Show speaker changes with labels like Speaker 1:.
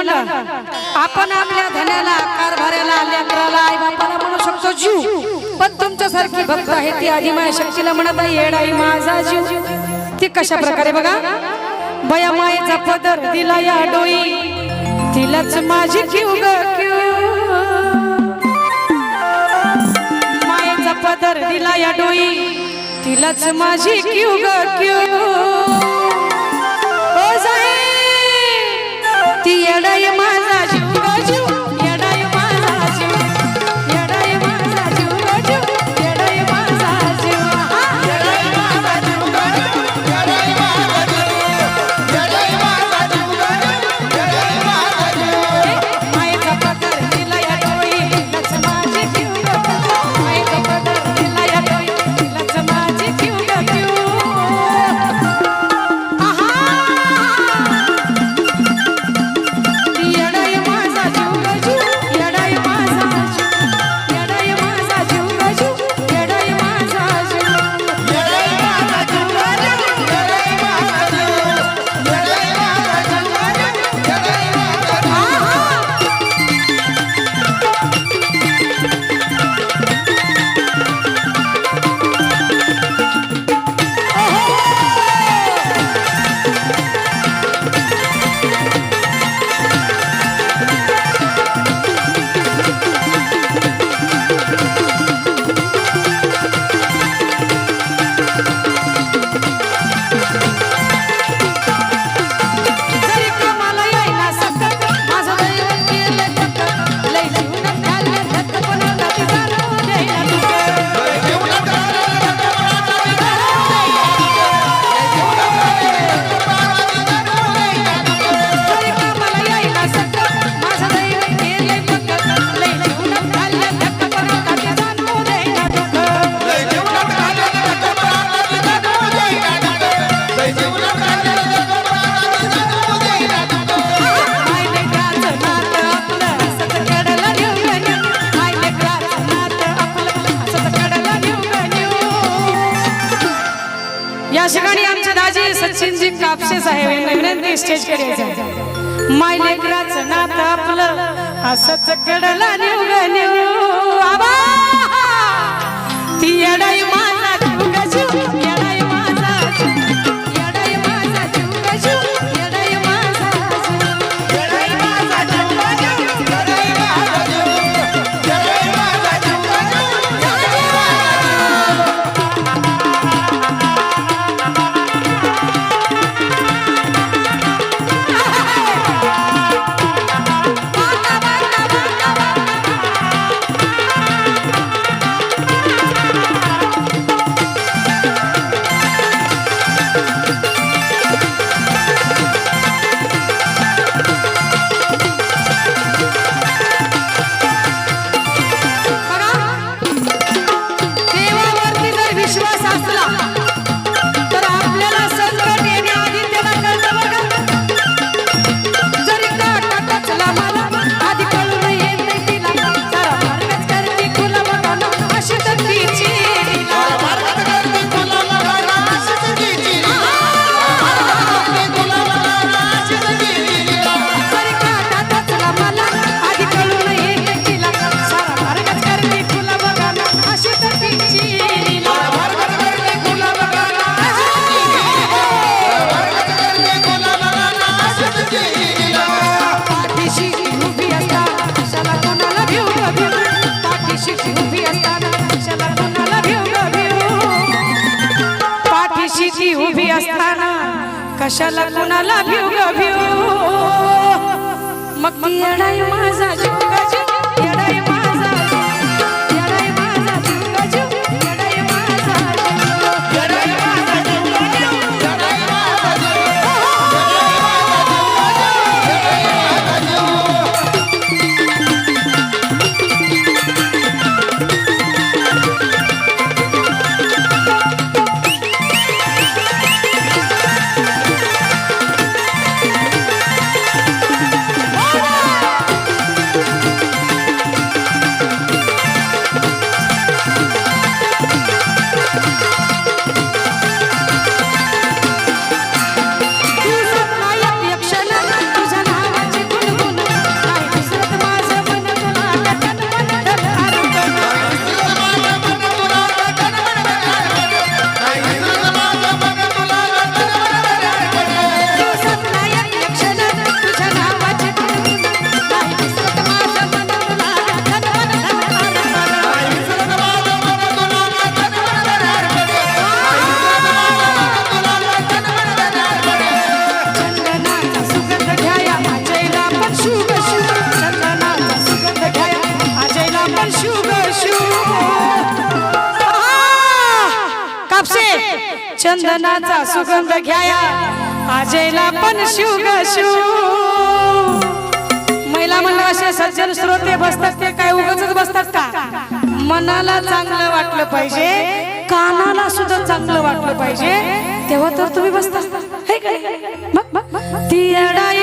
Speaker 1: राहिलं आपण आपल्या धन्याला कारभाऱ्याला लेकराला आई बापाला म्हणू शकतो जीव पण तुमच्यासारखी भक्त आहे ती आदिमाय शक्तीला म्हणत आहे येडाई माझा जीव ती कशा प्रकारे बघा बया मायेचा पदर दिला या डोई तिलाच माझी क्यू ग क्यू मायेचा पदर दिला या डोई तिलाच माझी क्यू ग क्यू ओ जाई ती येडाई माझा जीव ग जीव येडाई माझा जीव येडाई माझा जीव ग जीव येडाई माझा जीव येडाई माझा जीव ग जीव येडाई माझा जीव येडाई माझा जीव ग जीव येडाई माझा जीव मायेचा पदर दिला या डोई तिलाच माझी क्यू ग क्यू मायेचा पदर दिला या डोई तिलाच माझी क्यू ग क्यू या ठिकाणी आमचे दाजी सचिनजी कापसे साहेब यांना विनंती स्टेज करायचं माय लेकराचं नातं आपलं असंच कडला नेऊ ग नेऊ आबा ती येडाई माझा जीव ग जीव येडाई माझा जीव येडाई माझा जीव ग जीव येडाई माझा जीव येडाई माझा जीव ग जीव येडाई माझा जीव येडाई माझा जीव ग उभी असताना कशाला कुणाला भिऊ ग भिऊ मग ती येडाई माझा जीव ग जीव येडाई माझा जीव येडाई माझा जीव ग जीव येडाई माझा जीव येडाई माझा जीव ग जीव येडाई माझा चंदनाचा सुगंध घ्याया आजेला पण शिव ग शिव. महिला मंडळ असे सज्जन श्रोते बसतात ते काय उगाचच बसतात का? मनाला चांगलं वाटलं पाहिजे, कानाला सुद्धा चांगलं वाटलं पाहिजे, तेव्हा तर तुम्ही बसता. ती येडाई